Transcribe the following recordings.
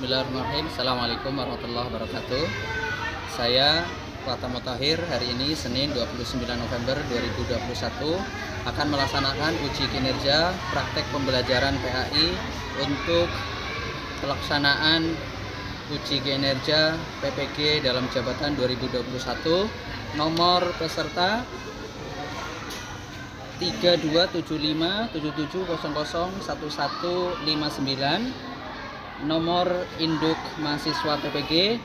Bismillahirrahmanirrahim. Assalamualaikum warahmatullahi wabarakatuh. Saya Fatah Mutahir hari ini Senin 29 November 2021 akan melaksanakan uji kinerja praktek pembelajaran PAI untuk pelaksanaan uji kinerja PPG dalam jabatan 2021. Nomor peserta 327577001159, nomor induk mahasiswa PPG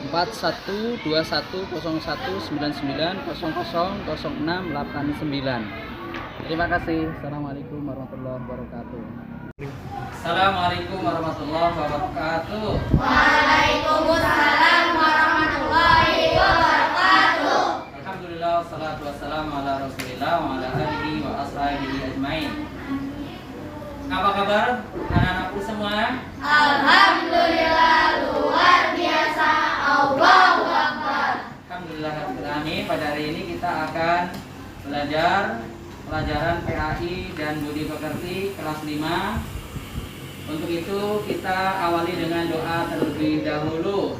41210199000689. Terima kasih. Assalamualaikum warahmatullahi wabarakatuh. Assalamualaikum warahmatullahi wabarakatuh. Waalaikumsalam warahmatullahi wabarakatuh. Alhamdulillah, salatu wassalamu ala rasulillah wa ala alihi wa ashabihi ajmain. Apa kabar anak-anakku semua? Alhamdulillah, luar biasa. Allahu Akbar. Alhamdulillah, pada hari ini kita akan belajar pelajaran PAI dan Budi Pekerti kelas 5. Untuk itu kita awali dengan doa terlebih dahulu.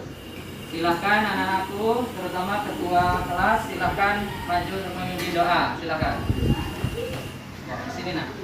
Silahkan anak-anakku, terutama ketua kelas, silahkan maju untuk memimpin doa. Silahkan. Di sini nak.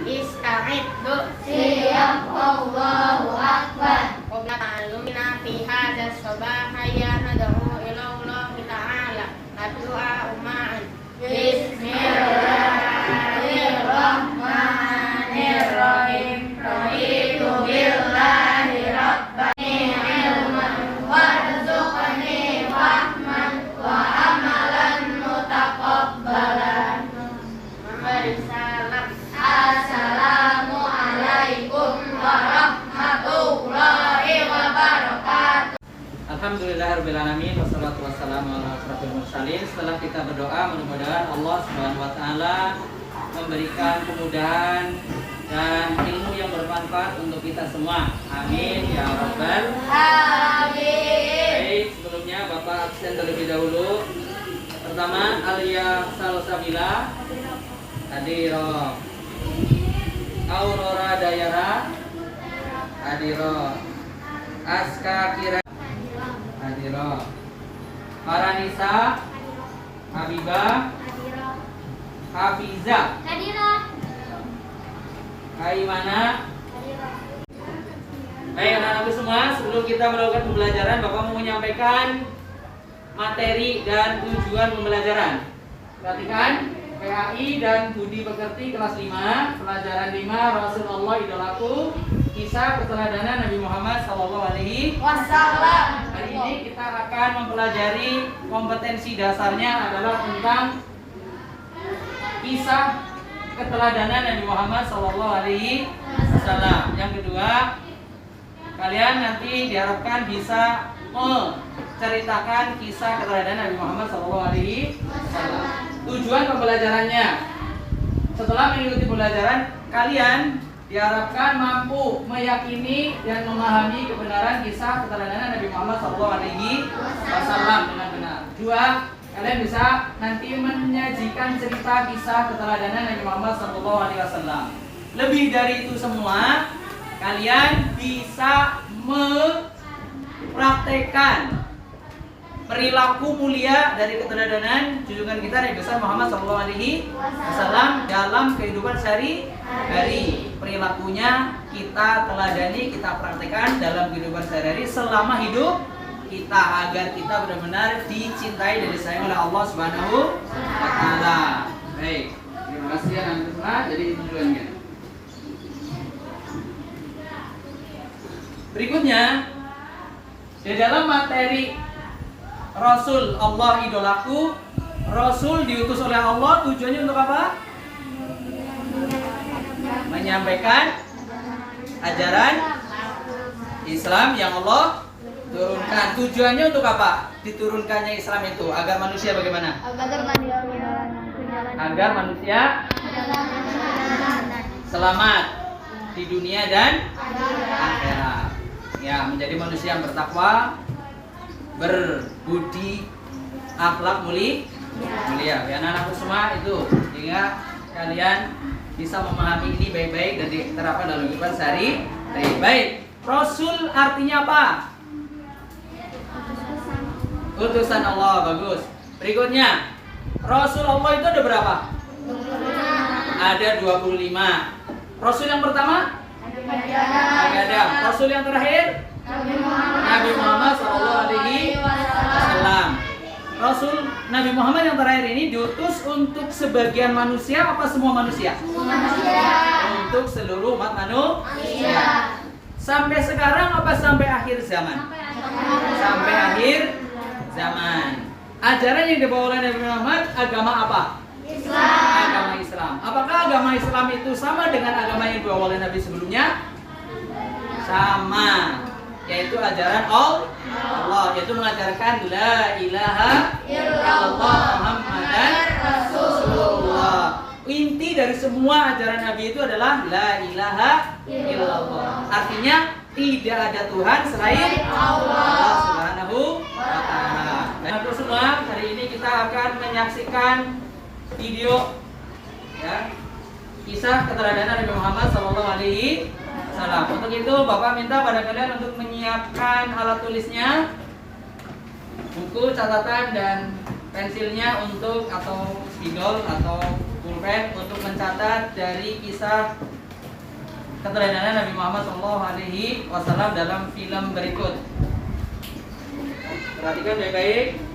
Ista'iddu siap. Allahu Akbar. Qabla ta'allumina fi hadha sabahaya nad'u ila Allah ta'ala ad-du'a ma'an. Bismillahirrahmanirrahim. Raditu billahi rabban ilman warzuqni fahman wa amalan mutaqabbalan. Salam. Assalamualaikum warahmatullahi wabarakatuh. Alhamdulillahirrahmanirrahim. Wassalatu wassalamu ala asyrafil mursalin. Setelah kita berdoa, mudah-mudahan Allah Subhanahu wa taala memberikan kemudahan dan ilmu yang bermanfaat untuk kita semua. Amin ya rabbal Amin. Baik, sebelumnya Bapak absen terlebih dahulu. Pertama, Alia Salsabila Hadiro, Aurora Dayara Hadiro, Aska Kira Hadiro, Faranisa Habibah Hafiza Kaimana. Baik anak-anakku semua, sebelum kita melakukan pembelajaran, Bapak mau menyampaikan materi dan tujuan pembelajaran. Perhatikan, PAI dan Budi Pekerti kelas 5, pelajaran 5, Rasulullah idolaku, kisah keteladanan Nabi Muhammad SAW. Hari ini kita akan mempelajari kompetensi dasarnya adalah tentang kisah keteladanan Nabi Muhammad SAW. Yang kedua, kalian nanti diharapkan bisa menceritakan kisah keteladanan Nabi Muhammad SAW. Tujuan pembelajarannya, setelah mengikuti pembelajaran, kalian diharapkan mampu meyakini dan memahami kebenaran kisah keteladanan Nabi Muhammad SAW dengan benar. Dua, kalian bisa nanti menyajikan cerita kisah keteladanan Nabi Muhammad SAW. Lebih dari itu semua, kalian bisa mempraktekkan perilaku mulia dari keteladanan junjungan kita Nabi besar Muhammad SAW dalam kehidupan sehari-hari. Perilakunya kita teladani, kita praktekkan dalam kehidupan sehari-hari selama hidup kita, agar kita benar-benar dicintai dan disayang oleh Allah Subhanahu wa taala. Baik, terima kasih anak-anak semua. Jadi tujuannya. Berikutnya, di dalam materi Rasul Allah idolaku, Rasul diutus oleh Allah, tujuannya untuk apa? Menyampaikan ajaran Islam yang Allah turunkan. Tujuannya untuk apa? Diturunkannya Islam itu agar manusia bagaimana? Agar manusia selamat di dunia dan akhirat. Ya, menjadi manusia yang bertakwa, berbudi, akhlak mulia. Ya, anak-anakku semua itu, sehingga kalian bisa memahami ini baik-baik dan diterapkan dalam kehidupan sehari-hari. Baik. Rasul artinya apa? Utusan Allah. Bagus. Berikutnya, Rasul Allah itu ada berapa? Ada 25. Rasul yang pertama? Nabi Adam. Rasul yang terakhir? Nabi Muhammad SAW. Rasul Nabi Muhammad yang terakhir ini diutus untuk sebagian manusia apa semua manusia? Untuk seluruh umat manusia. Sampai sekarang apa sampai akhir zaman? Sampai akhir zaman. Ajaran yang dibawa oleh Nabi Muhammad agama apa? Agama Islam. Apakah agama Islam itu sama dengan agama yang dibawa oleh Nabi sebelumnya? Sama. Yaitu ajaran Allah, yaitu mengajarkan la ilaha illallah Muhammadan Rasulullah. Inti dari semua ajaran Nabi itu adalah la ilaha illallah. Artinya tidak ada Tuhan selain Allah Subhanahu wa taala. Dan untuk semua, hari ini kita akan menyaksikan video ya, kisah keteladanan Nabi Muhammad SAW. Untuk itu Bapak minta pada kalian untuk menyiapkan alat tulisnya, buku, catatan dan pensilnya untuk atau spidol atau pulpen untuk mencatat dari kisah keteladanan Nabi Muhammad SAW dalam film berikut. Perhatikan baik-baik.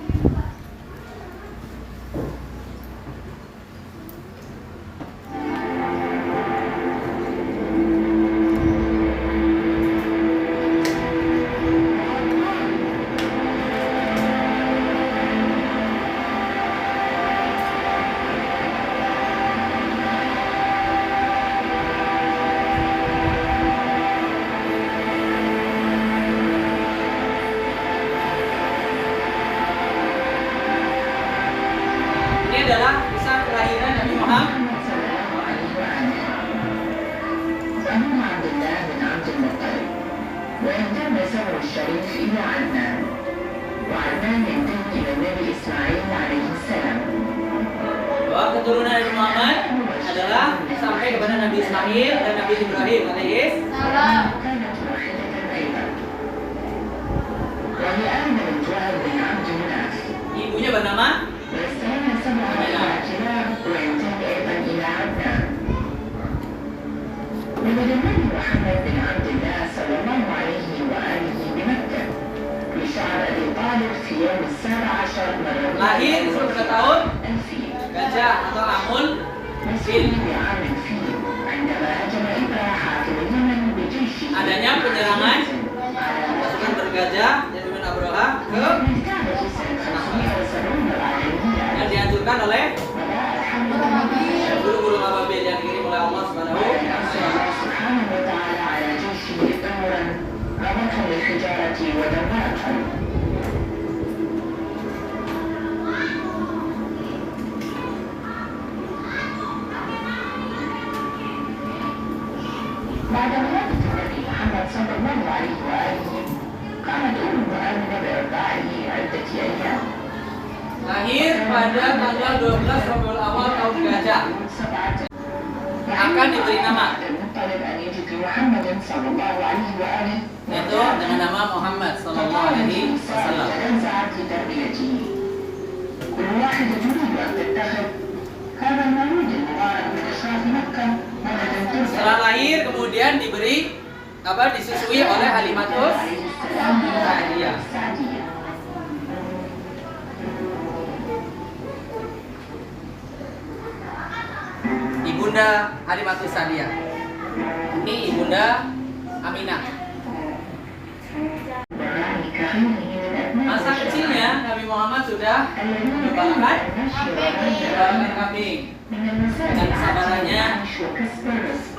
Adalah kisah kelahiran Nabi Muhammad. أمام عبد الله بن عبد المطلب وينتمي سفر الشريف إلى عدنان وعدنان ينتمي إلى النبي إسماعيل عليه السلام. Bahwa keturunan Nabi Muhammad adalah sampai kepada Nabi Ismail dan Nabi Ibrahim alaihissalam. كانت واحدة أيضا وهي آمنة بنت وهب بن عبد مناف. Ibunya bernama ويستمر سبعها إلى كلاب وينتمي أيضا إلى عدنان. ولد النبي محمد بن عبد الله صلى الله عليه وآله بمكة لشعر أبي طالب في يوم 17 من lahir di pada tahun الفيل. gajah atau amul fil. بعام الفيل عندما هجم إبرة حاكم اليمن بجيشه Adanya penyerangan pasukan bergajah yang dipimpin Abraha ke yang dihancurkan oleh burung-burung ababil yang dikirim oleh Allah Subhanahu wa taala. سبحانه وتعالى على جيشه أمرا رمتهم بالحجارة ودمرتهم. بعد ولادة النبي محمد صلى الله عليه وآله قامت أمه آمنة بإرضاعه عدة أيام. Lahir pada tanggal 12 Rabiul Awal tahun gajah. Akan diberi nama yaitu dengan nama Muhammad sallallahu alaihi wasallam. Setelah lahir kemudian diberi disusui oleh Halimatus Sa'diyah. Ibunda Halimatus Sa'diyah. Ini Ibunda Aminah. Masa kecilnya Nabi Muhammad sudah mengembalakan kambing. Dengan kesabarannya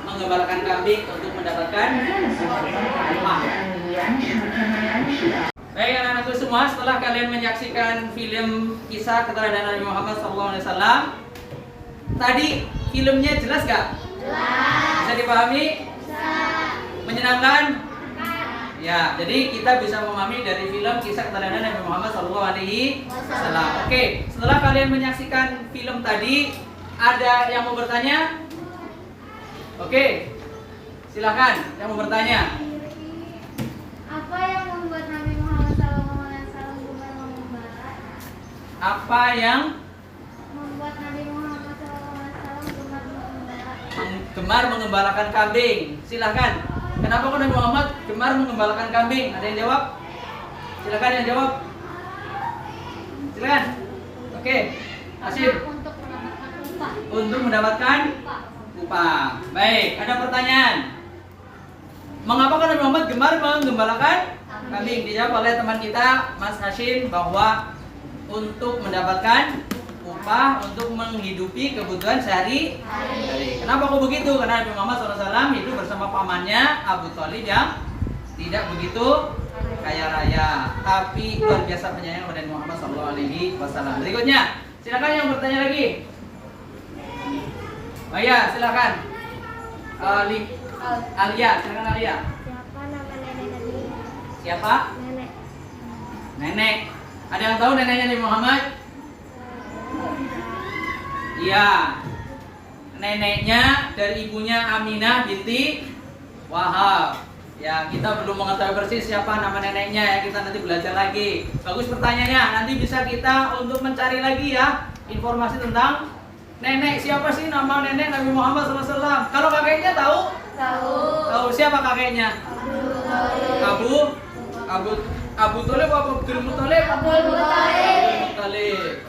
mengembalakan kambing untuk mendapatkan upah. Baik anak-anakku semua, setelah kalian menyaksikan film kisah keteladanan Nabi Muhammad SAW, tadi filmnya jelas gak? Jelas. Bisa dipahami? Bisa. Menyenangkan? Ya, jadi kita bisa memahami dari film kisah keteladanan Nabi Muhammad SAW. Oke, setelah kalian menyaksikan film tadi, ada yang mau bertanya? Oke. Silakan yang mau bertanya. Apa yang membuat Nabi Muhammad SAW gemar mengembala? Apa yang Membuat Nabi Muhammad SAW gemar mengembalakan kambing? Silakan. Kenapa kok Nabi Muhammad gemar mengembalakan kambing? Ada yang jawab? Silakan yang jawab. Silakan. Oke. Asyik. Untuk mendapatkan upah. Untuk mendapatkan upah. Baik, ada pertanyaan. Mengapa Nabi Muhammad gemar mengembalakan kambing? Dijawab oleh teman kita Mas Hashim bahwa untuk mendapatkan upah untuk menghidupi kebutuhan sehari-hari. Kenapa kok begitu? Karena Nabi Muhammad SAW hidup bersama pamannya Abu Thalib yang tidak begitu kaya raya, tapi luar biasa penyayang kepada Muhammad SAW. Berikutnya, silakan yang bertanya lagi. Oh ya, silakan. Alia, silakan Alia. Siapa nama nenek Nabi? Siapa? Nenek. Nenek. Ada yang tahu neneknya Nabi Muhammad? Iya. Neneknya dari ibunya Aminah binti Wahab. Ya, kita belum mengetahui persis siapa nama neneknya ya, kita nanti belajar lagi. Bagus pertanyaannya, nanti bisa kita untuk mencari lagi ya informasi tentang nenek. Siapa sih nama nenek Nabi Muhammad SAW? Kalau kakeknya tahu? Tahu. Tahu siapa kakeknya? Abu Thalib apa Abdul Muthalib? Abdul Muthalib. Muthalib.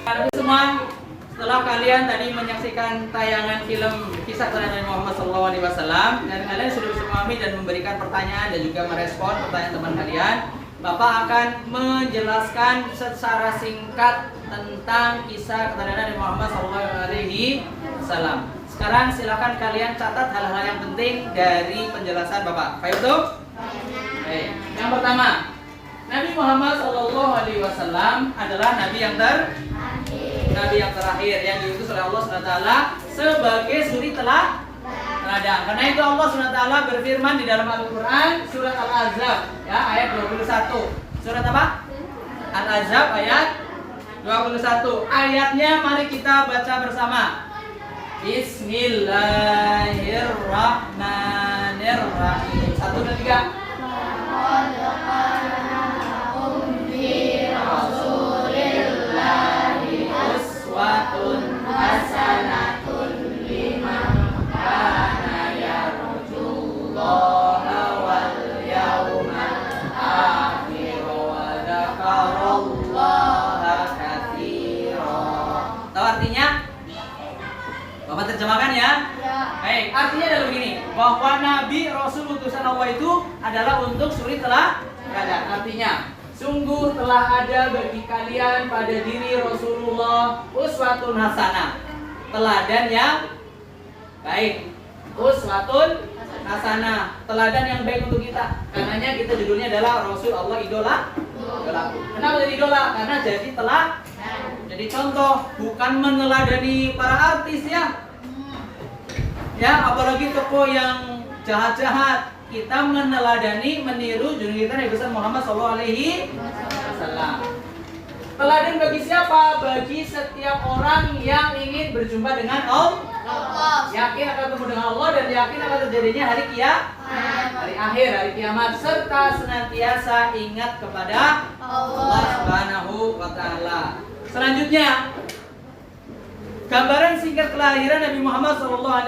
Kalian semua, setelah kalian tadi menyaksikan tayangan film kisah Nabi Muhammad SAW dan kalian sudah bisa memahami dan memberikan pertanyaan dan juga merespon pertanyaan teman kalian, Bapak akan menjelaskan secara singkat tentang kisah keteladanan Nabi Muhammad SAW. Sekarang silakan kalian catat hal-hal yang penting dari penjelasan Bapak. Pak Yusuf? Yang pertama, Nabi Muhammad SAW adalah Nabi yang terakhir yang diutus oleh Allah SWT sebagai suri teladan. Karena itu Allah SWT berfirman di dalam Al-Quran surat Al-Ahzab ya, ayat 21. Surat apa? Al-Ahzab ayat 21. Ayatnya mari kita baca bersama. Bismillahirrahmanirrahim. 1, 2, 3. Uswatun hasanatun liman kana yarjullaha wal yawmal akhir wa dzakarallaha katsira. Tahu artinya? Bapak terjemahkan ya? Baik, artinya adalah begini, bahwa Nabi Rasul utusan Allah itu adalah untuk suri teladan. Artinya, sungguh telah ada bagi kalian pada diri Rasulullah uswatun hasanah, teladan yang baik. Uswatun hasanah, teladan yang baik untuk kita. Karenanya kita judulnya adalah Rasul Allah idola. Kenapa jadi idola? Karena jadi jadi contoh, bukan meneladani para artis ya. Ya, apalagi tokoh yang jahat-jahat. Kita meneladani, meniru junjungan kita Nabi besar Muhammad SAW. Teladan bagi siapa? Bagi setiap orang yang ingin berjumpa dengan Allah, yakin akan bertemu dengan Allah dan yakin akan terjadinya hari akhir, hari kiamat, serta senantiasa ingat kepada Allah Subhanahu wa Ta'ala. Selanjutnya, gambaran singkat kelahiran Nabi Muhammad SAW.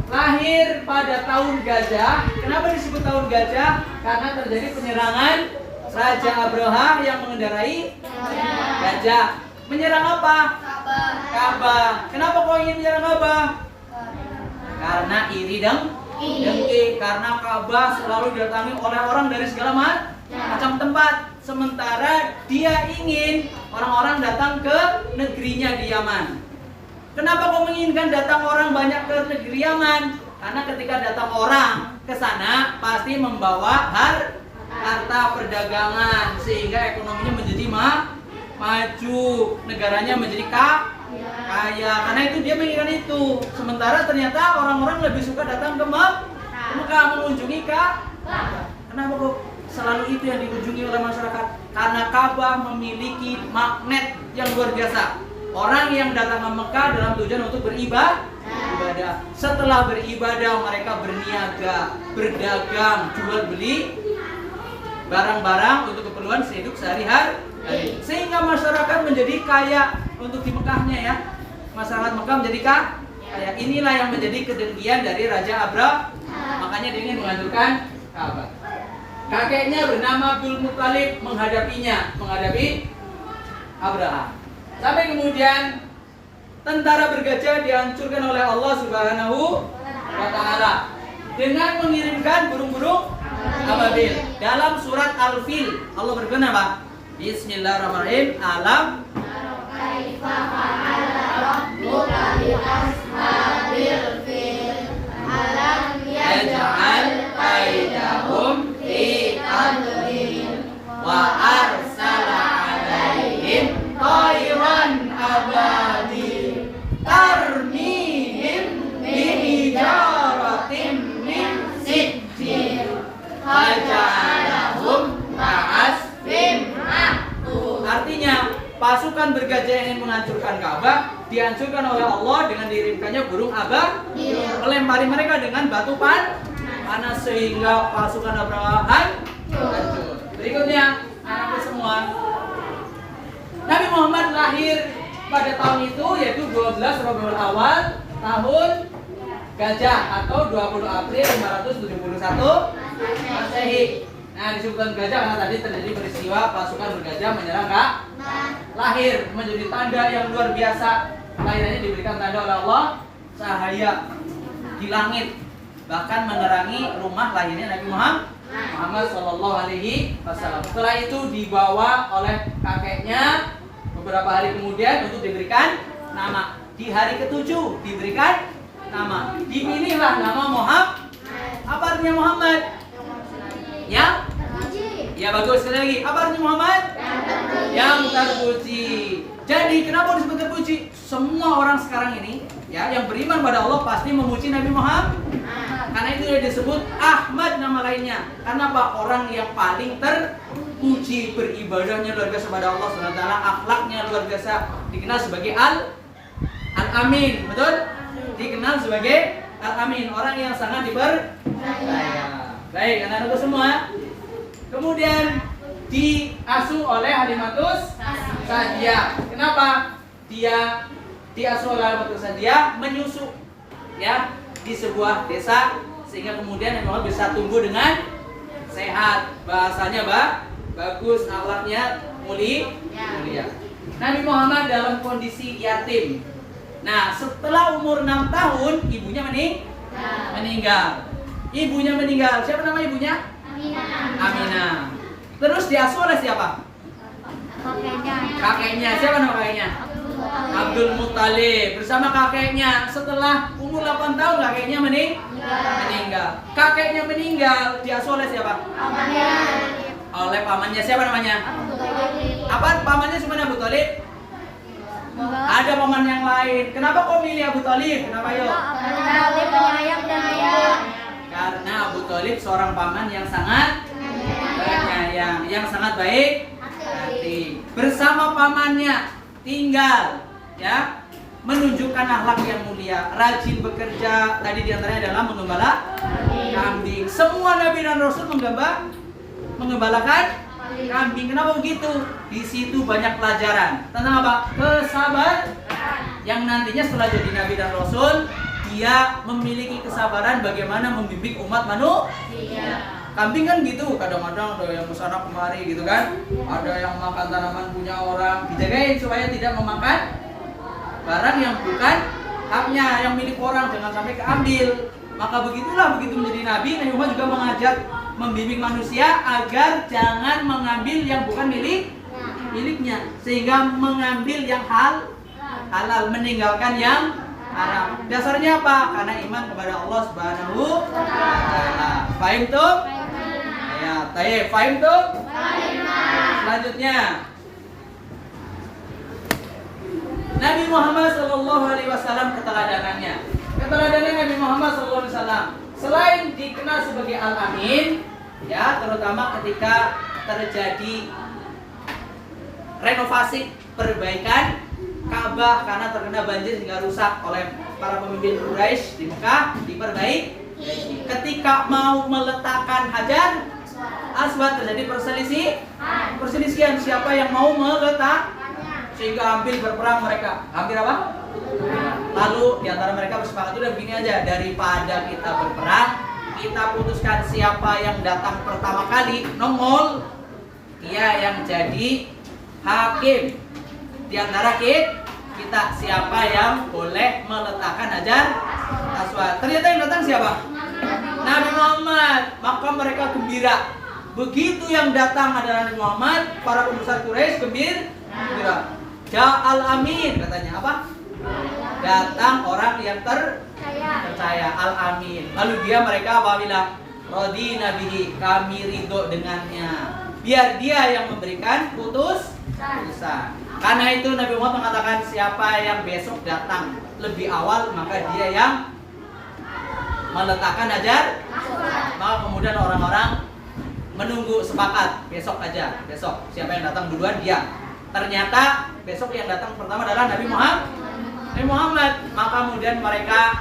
Lahir pada tahun gajah. Kenapa disebut tahun gajah? Karena terjadi penyerangan Raja Abraha yang mengendarai gajah. Menyerang apa? Ka'bah. Kenapa kau ingin menyerang Ka'bah? Karena iri dan dengki. Karena Ka'bah selalu didatangi oleh orang dari segala macam tempat. Sementara dia ingin orang-orang datang ke negerinya di Yaman. Kenapa kau menginginkan datang orang banyak ke negeri Yaman? Karena ketika datang orang ke sana pasti membawa harta perdagangan sehingga ekonominya menjadi maju, negaranya menjadi kaya. Karena itu dia menginginkan itu. Sementara ternyata orang-orang lebih suka datang ke Mekah mengunjungi Ka'bah. Kenapa kok selalu itu yang dikunjungi oleh masyarakat? Karena Ka'bah memiliki magnet yang luar biasa. Orang yang datang ke Mekah dalam tujuan untuk beribadah beribadah. Setelah beribadah mereka berniaga, berdagang, jual beli barang-barang untuk keperluan hidup sehari-hari. Sehingga masyarakat menjadi kaya untuk di Mekahnya ya. Masyarakat Mekah menjadi kaya. Inilah yang menjadi kedengkian dari Raja Abraha. Makanya dia ingin menghancurkan Ka'bah. Kakeknya bernama Abdul Muttalib menghadapi Abraha. Sampai kemudian tentara bergajah dihancurkan oleh Allah Subhanahu wa Ta'ala dengan mengirimkan burung-burung ababil. Dalam surat Al-Fil Allah berfirman apa? Bismillahirrahmanirrahim. Alam kaifa fa'ala rabbuka bi ashabil fil alam yaj'al kaidahum fi tadlil wa arsala 'alaihim tayran ababil tarmihim bihijaratin min sijil faja'alahum ka'asfin ma'kul. Artinya pasukan bergajah yang ingin menghancurkan Ka'bah dihancurkan oleh Allah dengan diirimkannya burung ababil, melempari mereka dengan batu panas sehingga pasukan Abraha hancur. Berikutnya anakku semua, Nabi Muhammad lahir pada tahun itu yaitu 12 Rabiul Awal tahun Gajah atau 20 April 571 Masehi. Nah, disebutkan gajah karena tadi terjadi peristiwa pasukan bergajah menyerang lahir menjadi tanda yang luar biasa. Lahirnya diberikan tanda oleh Allah, cahaya di langit bahkan menerangi rumah lahirnya Nabi Muhammad Shallallahu Alaihi Wasallam. Setelah itu dibawa oleh kakeknya beberapa hari kemudian untuk diberikan nama. Di hari ke-7 diberikan nama. Dipilihlah nama Muhammad. Apa artinya Muhammad? Ya bagus, sekali lagi. Apa artinya Muhammad? Yang terpuji. Jadi kenapa disebut terpuji? Semua orang sekarang ini ya yang beriman pada Allah pasti memuji Nabi Muhammad. Karena itu dia disebut Ahmad nama lainnya. Karena apa? Orang yang paling terpuji, beribadahnya luar biasa pada Allah SWT, akhlaknya luar biasa, dikenal sebagai Al-Amin, betul? Dikenal sebagai Al-Amin, orang yang sangat dipercaya. Baik, anak-anakku semua. Kemudian diasuh oleh Halimatus Sa'diyah. Kenapa? Dia diasuh oleh Halimatus Sa'diyah menyusu ya di sebuah desa sehingga kemudian Nabi Muhammad bisa tumbuh dengan sehat, bahasanya bagus, akhlaknya mulia. Nabi Muhammad dalam kondisi yatim. Nah, setelah umur 6 tahun ibunya meninggal. Ibunya meninggal. Siapa nama ibunya? Aminah. Terus diasuh oleh siapa? Kakeknya. Siapa nama kakeknya? Abdul Muttalib. Bersama kakeknya. Setelah umur 8 tahun kakeknya meninggal. Kakeknya meninggal, diasuh oleh siapa? Oleh pamannya. Siapa namanya? Apa pamannya cuma Abu Thalib? Ada paman yang lain. Kenapa kau milih Abu Thalib? Kenapa yuk? Karena Abu Thalib seorang paman yang sangat penyayang, yang sangat baik hati. Bersama pamannya tinggal, ya, menunjukkan akhlak yang mulia, rajin bekerja. Tadi diantaranya adalah menggembala kambing. Semua Nabi dan Rasul menggembalakan kambing. Kenapa begitu? Di situ banyak pelajaran tentang apa? Kesabaran. Yang nantinya setelah jadi Nabi dan Rasul, dia memiliki kesabaran bagaimana membimbing umat manusia. Kambing kan gitu, kadang-kadang ada yang kesana kemari gitu kan, ada yang makan tanaman punya orang, dijagain supaya tidak memakan barang yang bukan haknya, yang milik orang, jangan sampai keambil. Maka begitulah, begitu menjadi Nabi, Nabi Muhammad juga mengajak membimbing manusia agar jangan mengambil yang bukan miliknya, sehingga mengambil yang halal, meninggalkan yang haram. Dasarnya apa? Karena iman kepada Allah Subhanahu wa Ta'ala. Fahim tuh? Ya, tayyib. Fahim tuh? Selanjutnya, Nabi Muhammad SAW keteladanannya. Keteladanan Nabi Muhammad SAW selain dikenal sebagai Al-Amin, ya, terutama ketika terjadi renovasi perbaikan Ka'bah karena terkena banjir hingga rusak oleh para pemimpin Quraisy di Mekah diperbaiki. Ketika mau meletakkan Hajar Aswad terjadi perselisihan siapa yang mau meletak, sehingga hampir berperang mereka. Hampir apa? Lalu di antara mereka bersepakat, udah begini aja, daripada kita berperang, kita putuskan siapa yang datang pertama kali nongol, dia yang jadi hakim. Di antara kita siapa yang boleh meletakkan Hajar Aswad. Ternyata yang datang siapa? Nabi Muhammad. Maka mereka gembira. Begitu yang datang adalah Nabi Muhammad, para pembesar Quraisy gembira. Ja'al amin, katanya apa? Datang orang yang terpercaya, al-amin. Lalu mereka apa bilang? Radina bihi, kami ridho dengannya. Biar dia yang memberikan putusan. Karena itu Nabi Muhammad mengatakan siapa yang besok datang lebih awal, maka dia yang meletakkan Hajar. Maka kemudian orang-orang menunggu, sepakat besok aja, besok siapa yang datang duluan dia. Ternyata besok yang datang pertama adalah Nabi Muhammad. Maka kemudian mereka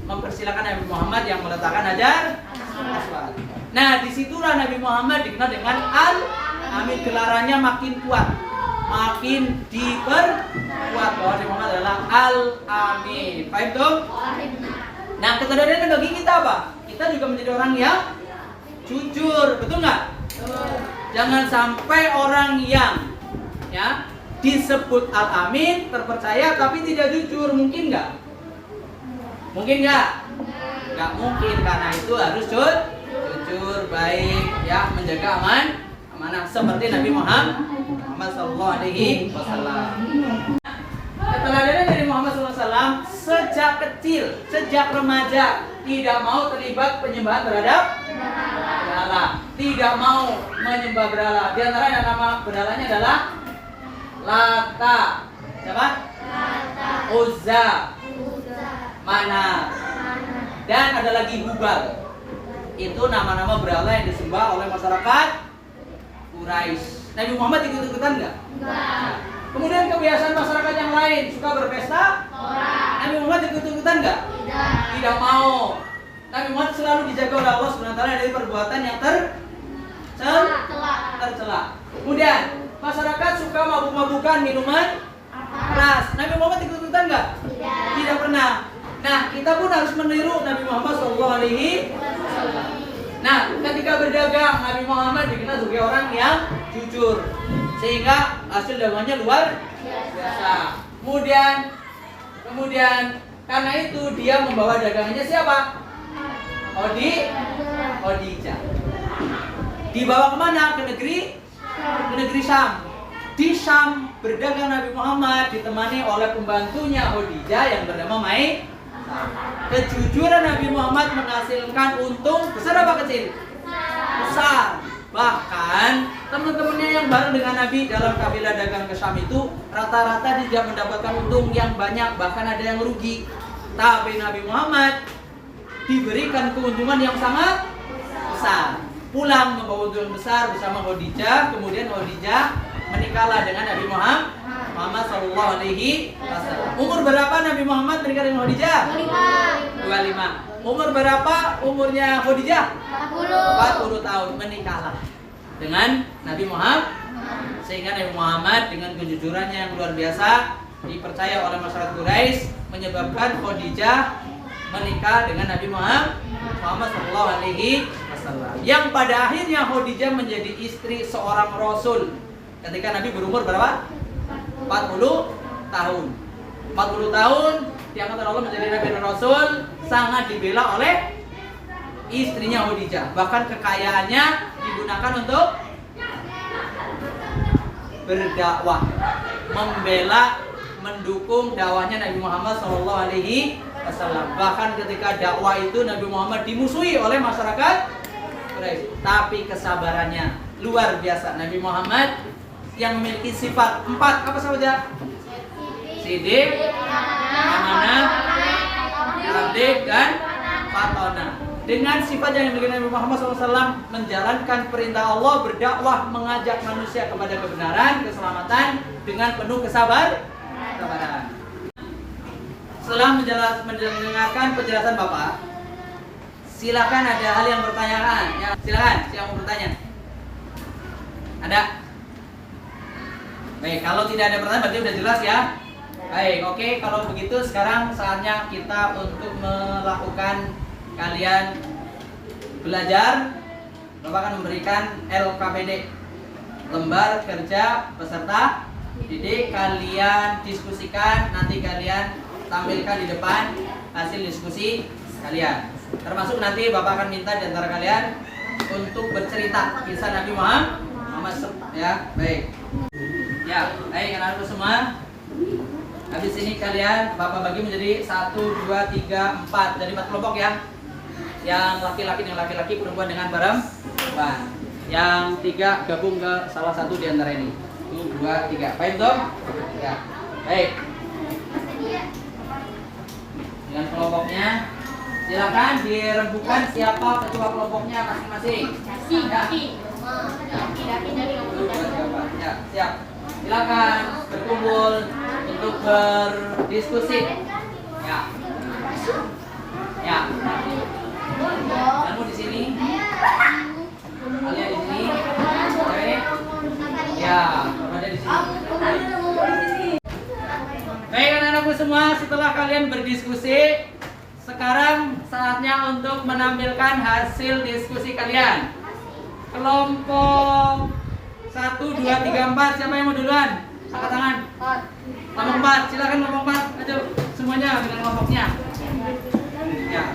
mempersilakan Nabi Muhammad yang meletakkan Hajar Aswad. Nah, disitulah Nabi Muhammad dikenal dengan Al-Amin. Gelarannya makin kuat, makin diperkuat bahwa Nabi Muhammad adalah Al-Amin. Paham tuh? Nah, keteladanan bagi kita apa? Kita juga menjadi orang yang jujur, betul nggak? Jangan sampai orang yang disebut Al-Amin, terpercaya tapi tidak jujur. Mungkin nggak? Mungkin nggak? Nggak mungkin, karena itu harus jujur, baik, ya, menjaga amanah seperti Nabi Muhammad SAW. Keteladanan dari Muhammad SAW sejak kecil, sejak remaja tidak mau terlibat penyembahan terhadap berhala, tidak mau menyembah berhala. Di antara nama berhalanya adalah Lata, siapa? Uzza, Manat, dan ada lagi Hubal. Itu nama-nama berhala yang disembah oleh masyarakat Quraisy. Nabi Muhammad ikut-ikutan nggak? Enggak. Kemudian kebiasaan masyarakat yang lain suka berpesta? Nabi Muhammad ikut-ikutan nggak? Tidak mau. Nabi Muhammad selalu dijaga oleh Allah SWT dari perbuatan yang tercela. Kemudian masyarakat suka mabuk-mabukan, minuman keras. Nabi Muhammad ikut-ikutan nggak? Tidak pernah. Nah, kita pun harus meniru Nabi Muhammad SAW. Nah, ketika berdagang, Nabi Muhammad dikenal sebagai orang yang jujur, sehingga hasil dagangannya luar biasa. Kemudian karena itu dia membawa dagangannya siapa? Khadijah. Dibawa kemana? Ke negeri Syam. Di Syam berdagang Nabi Muhammad ditemani oleh pembantunya Khadijah yang bernama Mai. Kejujuran Nabi Muhammad menghasilkan untung besar apa kecil? Besar. Bahkan teman-temannya yang bareng dengan Nabi dalam kafilah dagang ke Syam itu rata-rata tidak mendapatkan untung yang banyak, bahkan ada yang rugi. Tapi Nabi Muhammad diberikan keuntungan yang sangat besar. Pulang membawa untung besar bersama Khadijah. Kemudian Khadijah menikahlah dengan Nabi Muhammad SAW. Umur berapa Nabi Muhammad menikah dengan Khadijah? 25. Umur berapa umurnya Khadijah? 40 tahun. Menikahlah dengan Nabi Muhammad. Sehingga Nabi Muhammad dengan kejujurannya yang luar biasa dipercaya oleh masyarakat Quraisy, menyebabkan Khadijah menikah dengan Nabi Muhammad SAW. Yang pada akhirnya Khadijah menjadi istri seorang Rasul ketika Nabi berumur berapa? 40 tahun. 40 tahun diangkat oleh Allah menjadi Nabi dan Rasul, sangat dibela oleh istrinya Khadijah. Bahkan kekayaannya digunakan untuk berdakwah, membela, mendukung dakwahnya Nabi Muhammad SAW. Bahkan ketika dakwah itu Nabi Muhammad dimusuhi oleh masyarakat Quraisy, tapi kesabarannya luar biasa. Nabi Muhammad yang memiliki sifat 4 apa saja? Sidik, amanah, cerdik, dan fatonah. Dengan sifat yang dimiliki Nabi Muhammad SAW, menjalankan perintah Allah, berdakwah, mengajak manusia kepada kebenaran, keselamatan dengan penuh kesabaran. kesabaran. Setelah mendengarkan penjelasan Bapak, silakan ada hal yang bertanyaan. Ya, silakan, siapa mau bertanya? Ada? Baik, kalau tidak ada pertanyaan berarti sudah jelas ya. Baik, oke, kalau begitu sekarang saatnya kita untuk melakukan kalian belajar. Bapak akan memberikan LKPD, lembar kerja peserta didik. Kalian diskusikan, nanti kalian tampilkan di depan hasil diskusi kalian. Termasuk nanti Bapak akan minta di antara kalian untuk bercerita kisah Nabi Muhammad ya. Baik. Ya, baik anak-anakku semua. Habis ini kalian Bapak bagi menjadi 1, 2, 3, 4. Jadi 4 kelompok ya. Yang laki-laki dengan laki-laki, perempuan dengan perempuan. Yang 3 gabung ke salah satu di antara ini. 1, 2, 3. Baik dong? Ya. Baik. Dengan kelompoknya silakan dirembukan siapa ketua kelompoknya masing-masing. Ya, siap. Silakan berkumpul untuk berdiskusi. Ya. Ya. Kamu di sini? Kalian di sini? Oke. Ya, ada di sini. Baik anak-anakku semua, setelah kalian berdiskusi, sekarang saatnya untuk menampilkan hasil diskusi kalian. Kelompok 1, 2, 3, 4, siapa yang mau duluan? Angkat tangan. Kelompok 4, silakan kelompok 4. Ayo semuanya dengan kelompoknya. Ya.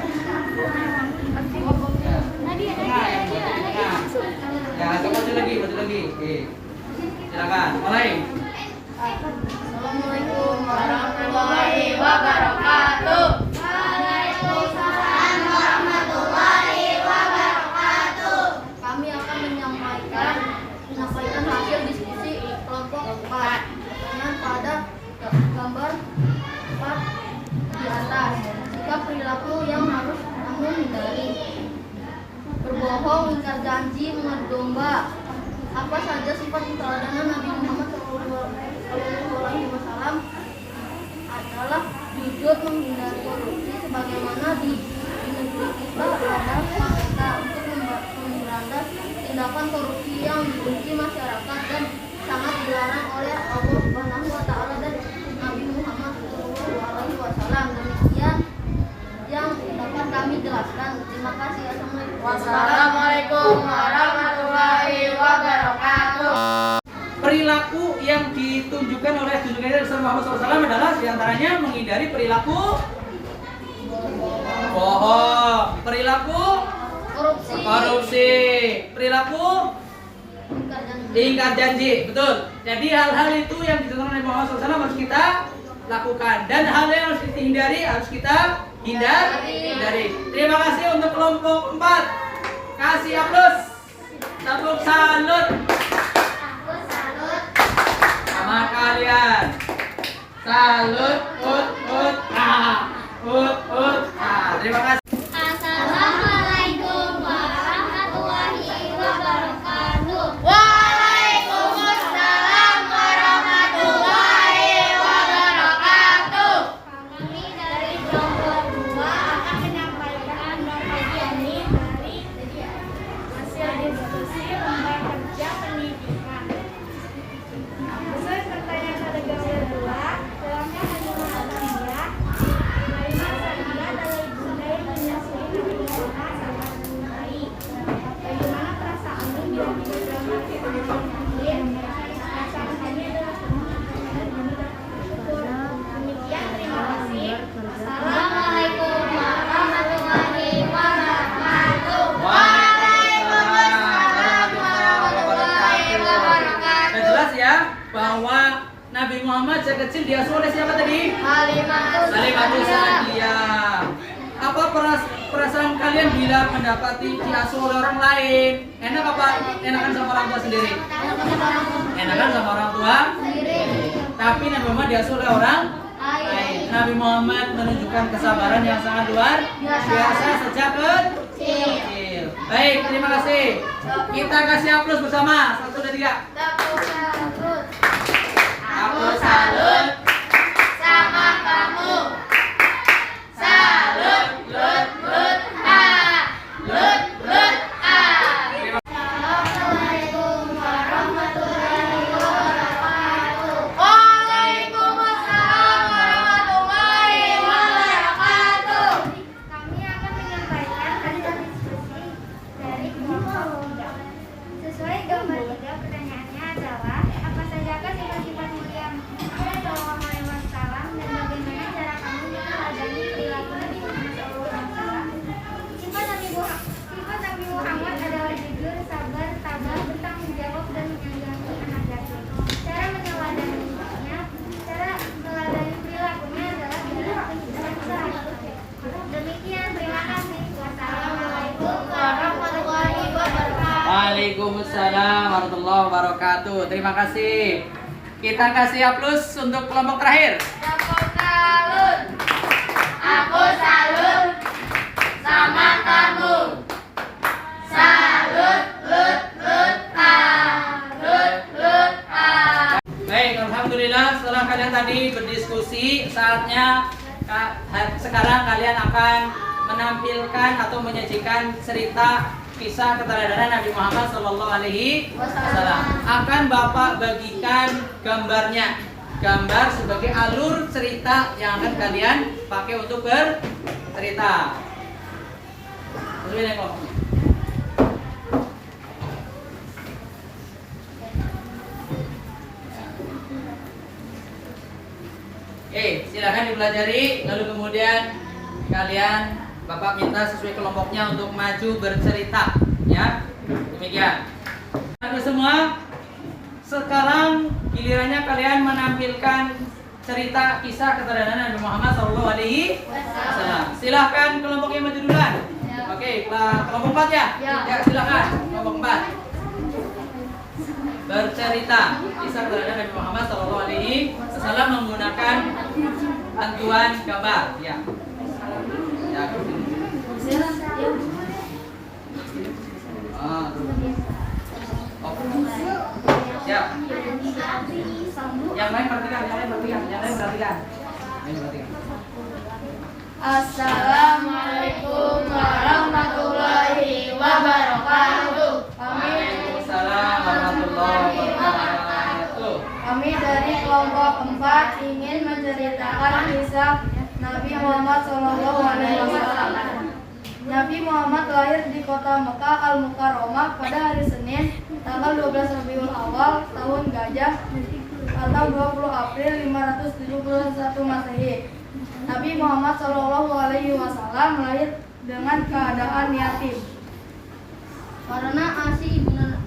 Ya, maju lagi. Oke. Silakan, mulai. Assalamualaikum warahmatullahi wabarakatuh. Waalaikumsalam warahmatullahi wabarakatuh. Kami akan menyampaikan hasil diskusi kelompok 4 dengan pada gambar 4 di atas. Sikap perilaku yang harus kamu hindari: berbohong, ingkar janji, mengadu domba. Apa saja sifat keteladanan Nabi Muhammad SAW adalah jujur, menghindari korupsi, sebagaimana di negeri kita ada fakta untuk memberantas tindakan korupsi yang dibenci masyarakat dan sangat dilarang oleh Allah Subhanahu wa Ta'ala dan Nabi Muhammad SAW. Demikian yang dapat kami jelaskan. Terima kasih. Wassalamualaikum warahmatullahi wabarakatuh. Perilaku yang ditunjukkan oleh junjungan Rasul Muhammad SAW adalah diantaranya menghindari perilaku bohong, perilaku korupsi, perilaku ingkar janji. Betul. Jadi hal-hal itu yang ditunjukkan oleh Muhammad SAW harus kita lakukan, dan hal yang harus kita hindari harus kita hindari. Terima kasih untuk kelompok 4. Kasih aplaus. Tepuk salut sama kalian. Salut, terima kasih. Assalamualaikum warahmatullahi wabarakatuh. Waalaikumsalam warahmatullahi wabarakatuh. Kami dari kelompok 2 akan menyampaikan bagian ini dari hasil diskusi lembar kerja pendidikan. Sesuai pertanyaan pada gambar 2, dalamnya kandungan Al-Anbiya, Halimah Sa'diyah adalah ibunda yang menyusui Nabi Muhammad SAW. Bagaimana perasaanmu bila tidak mati dengan takdir? Perasaan kami adalah senang dan kami dapat bersyukur. Demikian, terima kasih. Assalamualaikum warahmatullahi wabarakatuh. Waalaikumsalam warahmatullahi wabarakatuh. Dan jelas ya bahwa Nabi Muhammad sejak kecil diasuh oleh siapa tadi? Halimah Sa'diyah. Apa perasaan kalian bila mendapati diasuh oleh orang lain? Enak apa? Enakan sama orang tua sendiri? Enakan sama orang tua sendiri. Tapi Nabi Muhammad diasuh oleh orang lain. Nabi Muhammad menunjukkan kesabaran yang sangat luar biasa sejak kecil. Baik, terima kasih. Kita kasih aplaus bersama. 1, 2, 3. Aplaus salut. Waalaikumsalam warahmatullahi wabarakatuh. Terima kasih. Kita kasih aplaus untuk kelompok terakhir. Aku salut sama kamu. Salut, lut, lut, lut, lut, Baik, alhamdulillah setelah kalian tadi berdiskusi, saatnya sekarang kalian akan menampilkan atau menyajikan cerita kisah keteladanan Nabi Muhammad SAW. Akan Bapak bagikan gambarnya, gambar sebagai alur cerita yang akan kalian pakai untuk bercerita. Silakan dipelajari, lalu kemudian kalian Bapak minta sesuai kelompoknya untuk maju bercerita, ya. Demikian. Lalu semua, sekarang gilirannya kalian menampilkan cerita kisah keteladanan Nabi Muhammad SAW. Silahkan kelompok yang maju duluan. Oke, kelompok 4 ya? Ya, silahkan kelompok 4. Bercerita kisah keteladanan Nabi Muhammad SAW menggunakan bantuan gambar, ya. Ya. Siap. Yang lain perhatikan. Assalamualaikum warahmatullahi wabarakatuh. Waalaikumsalam warahmatullahi wabarakatuh. Kami dari kelompok 4 ingin menceritakan kisah Nabi Muhammad SAW. Nabi Muhammad lahir di kota Mekah Al-Mukarramah pada hari Senin, tanggal 12 Rabiul Awal, tahun Gajah, atau 20 April 571 Masehi. Nabi Muhammad SAW lahir dengan keadaan yatim. Karena asi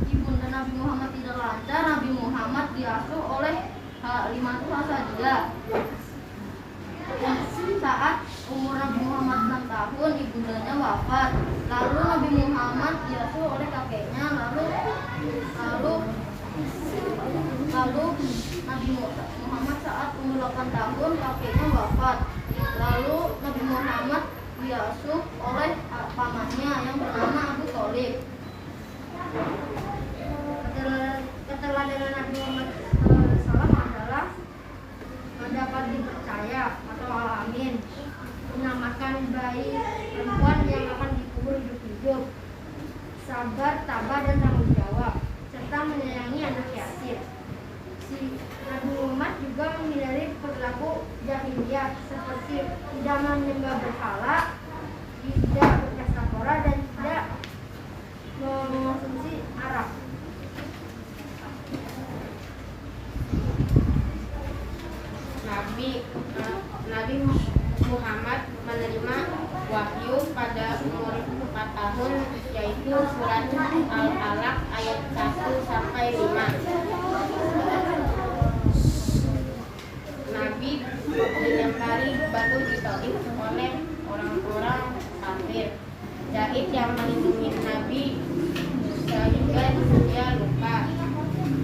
ibunda Nabi Muhammad tidak lancar, Nabi Muhammad diasuh oleh Halimah Sa'diyah. Saat umur Nabi Muhammad 6 tahun, ibundanya wafat. Lalu Nabi Muhammad diasuh oleh kakeknya. Lalu Nabi Muhammad saat umur 8 tahun, kakeknya wafat. Lalu Nabi Muhammad diasuh oleh pamannya yang bernama Abu Thalib. Keteladanan Nabi Muhammad SAW adalah dapat dipercaya atau alamin, menyelamatkan bayi perempuan yang akan dikubur hidup-hidup, sabar, tabah, dan tanggung jawab, serta menyayangi anak yatim. Nabi Muhammad juga menghindari perilaku jahiliyah seperti tidak menyembah berhala, tidak berpesta pora, dan tidak mengonsumsi arak. Nabi Muhammad menerima wahyu pada umur 4 tahun, yaitu surat Al-Alaq ayat 1 sampai 5. Nabi dilempari batu ditolak oleh orang-orang kafir. Zahid yang melindungi Nabi sehingga dia luka,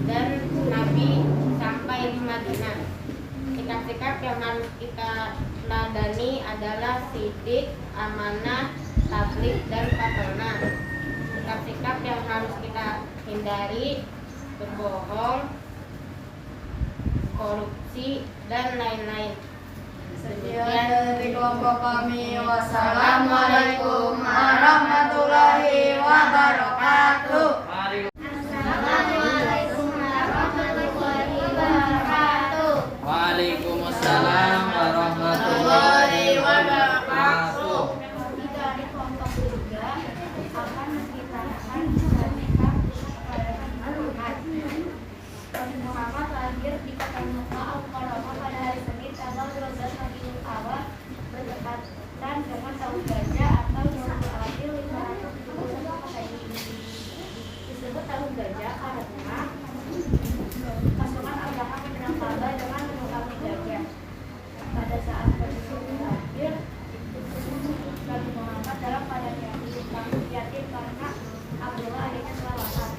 dan Nabi sampai di Madinah. Sikap-sikap yang harus kita ladani adalah sidik, amanah, tabligh, dan patonah. Sikap-sikap yang harus kita hindari: berbohong, korupsi, dan lain-lain. Sekian dari kelompok kami. Wassalamualaikum warahmatullahi wabarakatuh. Assalamualaikum warahmatullahi wabarakatuh. Waalaikumsalam warahmatullahi wabarakatuh. Kami dari kelompok 3 akan menceritakan cerita Nabi Muhammad lahir di kota Mekah Al-Mukarramah pada hari Senin tanggal 12 Rabiul Awal bertepatan dengan tahun Gajah atau 20 April 571 Masehi. Disebut tahun Gajah karena pasukan Al-Baqarah menyerang Ka'bah dengan menunggangi gajah. Pada saat posisi berakhir, Nabi Muhammad dalam keadaan yatim karena Abdullah adiknya telah wafat.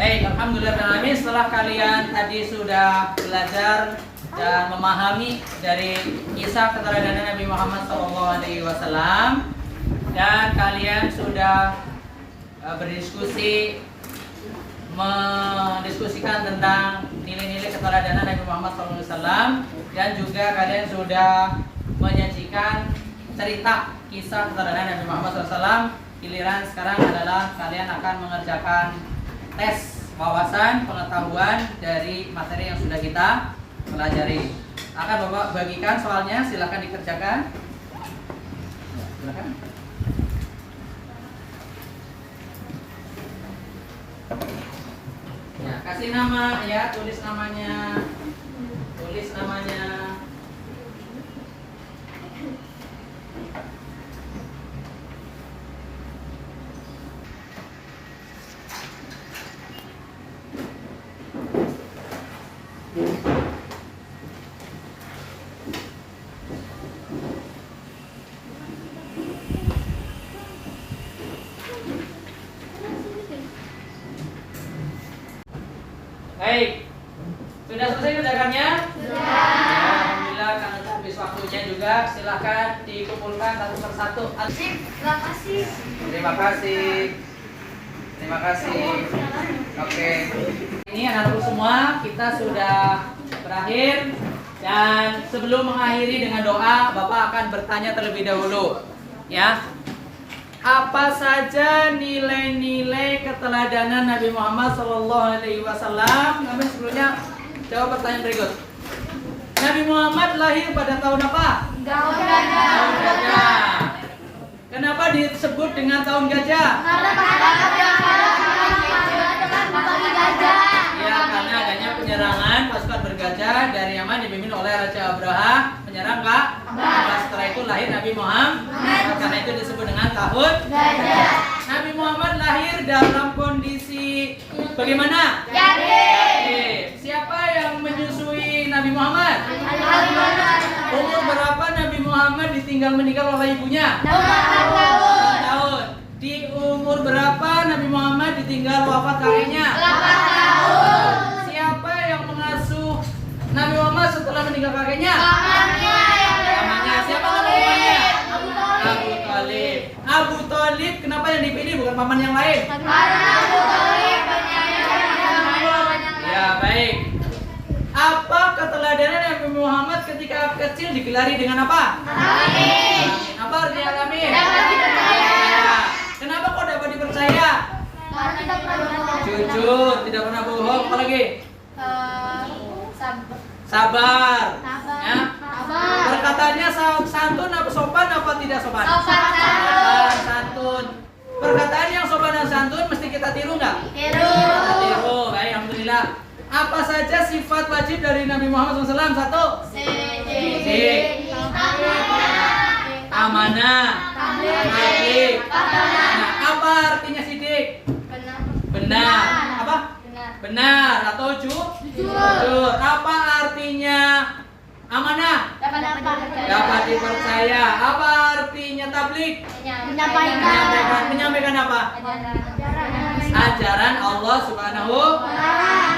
Baik, alhamdulillah. Setelah kalian tadi sudah belajar dan memahami dari kisah keteladanan Nabi Muhammad SAW, dan kalian sudah berdiskusi mendiskusikan tentang nilai-nilai keteladanan Nabi Muhammad SAW, dan juga kalian sudah menyajikan cerita kisah keteladanan Nabi Muhammad SAW. Giliran sekarang adalah kalian akan mengerjakan tes wawasan pengetahuan dari materi yang sudah kita pelajari. Akan Bapak bagikan soalnya, silakan dikerjakan. Silakan. Ya, kasih nama ya, tulis namanya. Tulis namanya. Baik, sudah selesai kerjakannya? Sudah. Alhamdulillah, karena habis waktunya juga, silahkan dikumpulkan satu persatu. Terima kasih. Terima kasih. Terima kasih. Oke. Ini anak-anakku semua, kita sudah berakhir. Dan sebelum mengakhiri dengan doa, Bapak akan bertanya terlebih dahulu, ya. Apa saja nilai-nilai keteladanan Nabi Muhammad SAW? Kami sebelumnya jawab pertanyaan berikut. Nabi Muhammad lahir pada tahun apa? Tahun gajah. Tahun gajah. Kenapa disebut dengan tahun gajah? Ya, karena adanya penyerangan pasukan bergajah dari Yaman dipimpin oleh Raja Abraha menyerang Kak. Setelah itu lahir Nabi Muhammad. Karena itu disebut dengan tahun gajah. Nabi Muhammad lahir dalam kondisi bagaimana? Yatim. Siapa yang menyusui Nabi Muhammad? Umur berapa Nabi Muhammad ditinggal meninggal oleh ibunya? 6 tahun. Di umur berapa Nabi Muhammad ditinggal wafat kakeknya? 8 tahun. Siapa yang mengasuh Nabi Muhammad setelah meninggal kakeknya? Pamannya. Siapa namanya? Abu Thalib. Abu Thalib kenapa yang dipilih bukan paman yang lain? Karena Abu Thalib penyayang. Ya, baik. Apa keteladanan Nabi Muhammad ketika kecil digelari dengan apa? Amin. Apa artinya amin? Dapat dipercaya. Kenapa kok dapat dipercaya? Karena tidak pernah bohong. Jujur, tidak pernah bohong. Apa lagi? Sabar. Sabar. Ya. Sabar. Perkataannya santun apa sopan apa tidak sopan? Sopan. Santun. Perkataan yang sopan dan santun mesti kita tiru nggak? Tiru. Kita tiru. Baik, alhamdulillah. Apa saja sifat wajib dari Nabi Muhammad SAW? Satu. Sidik. Amanah. Baik. Nah, apa artinya sidik? Benar. Apa? Benar atau jujur. Apa artinya amanah? Dapat dipercaya. Apa artinya tabligh? Menyampaikan apa? Ajaran Allah Subhanahu.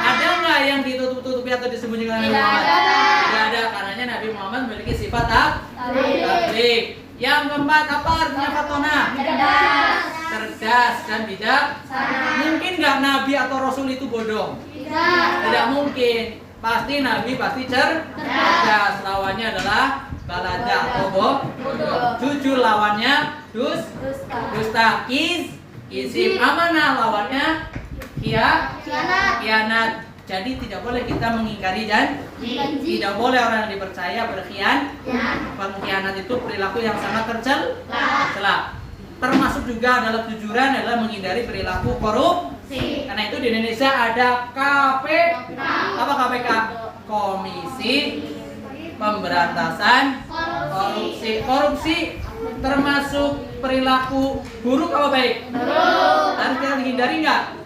Ada nggak yang ditutup-tutupi atau disembunyikan Nabi Muhammad? Tidak ada, karena Nabi Muhammad memiliki sifat tabligh. Yang keempat, apa artinya fatona? Cerdas dan bijak. Mungkin nggak Nabi atau Rasul itu bodoh? Tidak mungkin. Pasti Nabi pasti cerdas. Lawannya adalah balada atau bodoh. Jujur lawannya dusta. Izim amanah lawannya khianat. Jadi tidak boleh kita mengingkari janji. Tidak boleh orang yang dipercaya berkhianat. Pengkhianat itu perilaku yang sangat tercela. Termasuk juga adalah kejujuran adalah menghindari perilaku korupsi. Karena itu di Indonesia ada KPK? Komisi Pemberantasan Korupsi. Korupsi termasuk perilaku buruk apa baik? Harus kita hindari nggak?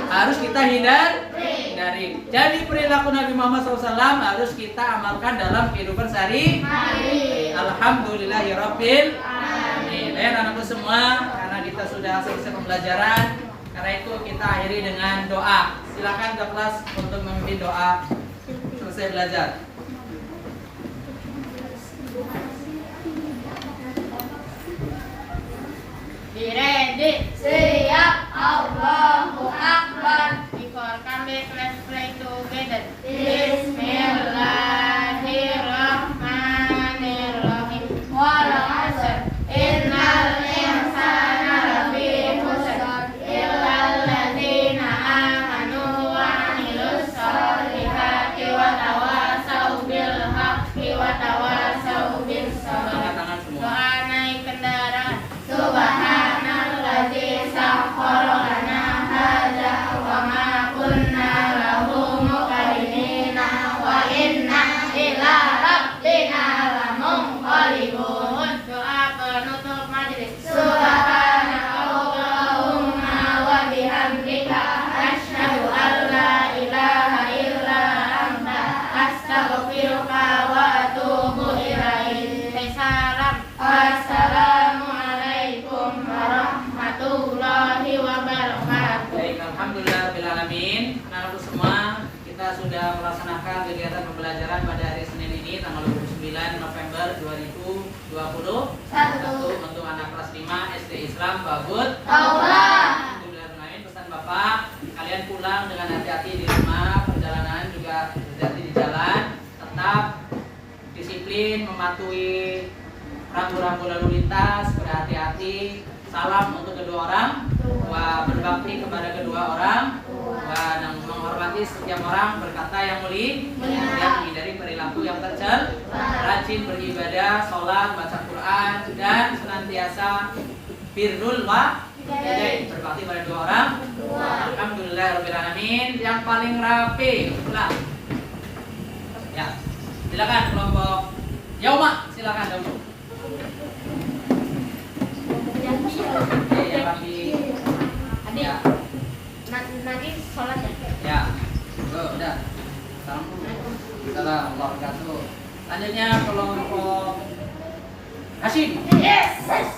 Harus kita hindari. Jadi perilaku Nabi Muhammad SAW harus kita amalkan dalam kehidupan sehari-hari. Alhamdulillahirabbil alamin. Baik anakku semua, karena kita sudah selesai pembelajaran, Karena itu kita akhiri dengan doa. Silakan ke kelas untuk memimpin doa selesai belajar. Ready, siap, Allahu Akbar. Before coming, let's pray together. Bismillahirrahmanirrahim. Wal 'asr, innal insana lafi khusr, illal ladzina amanu wa 'amilus solihati wa tawasaw bil haqqi wa tawasaw bis sabr. Angkat tangan semua. Doa naik kendaraan. Subhanalladzi sakhkhara lana hadza wa ma kunna lahu muqrinina wa inna ila rabbina lamunqalibun. Doa penutup majelis. Subhanakallahumma wa bihamdika asyhadu an la ilaha illa anta astaghfiruka wa atubu ilaik. Salam. Assalamualaikum warahmatullahi wabarakatuh. Baik, alhamdulillah bil alamin. Anak-anak semua, kita sudah melaksanakan kegiatan pembelajaran pada hari Senin ini tanggal 29 November 2020. Satu untuk anak kelas 5 SD Islam Babut. Alhamdulillah bil alamin. Pesan Bapak, kalian pulang dengan hati-hati di rumah, perjalanan juga hati-hati di jalan, tetap disiplin mematuhi rambu-rambu lalu lintas, berhati-hati, salam untuk kedua orang tua, berbakti kepada kedua orang tua, dan menghormati setiap orang, berkata yang mulia, dan menghindari perilaku yang tercela, rajin beribadah, sholat, baca Quran, dan senantiasa birrul walidain, berbakti pada dua orang tua. Alhamdulillah rabbil alamin. Yang paling rapi, pulang. Ya, silakan kelompok Yauma, silakan dulu. Oke, yang rapi. Adik, Ya, nanti sholat ya? ya. Udah. Salam dulu. Assalamualaikum warahmatullahi wabarakatuh. Selanjutnya kelompok Hashim. Yes.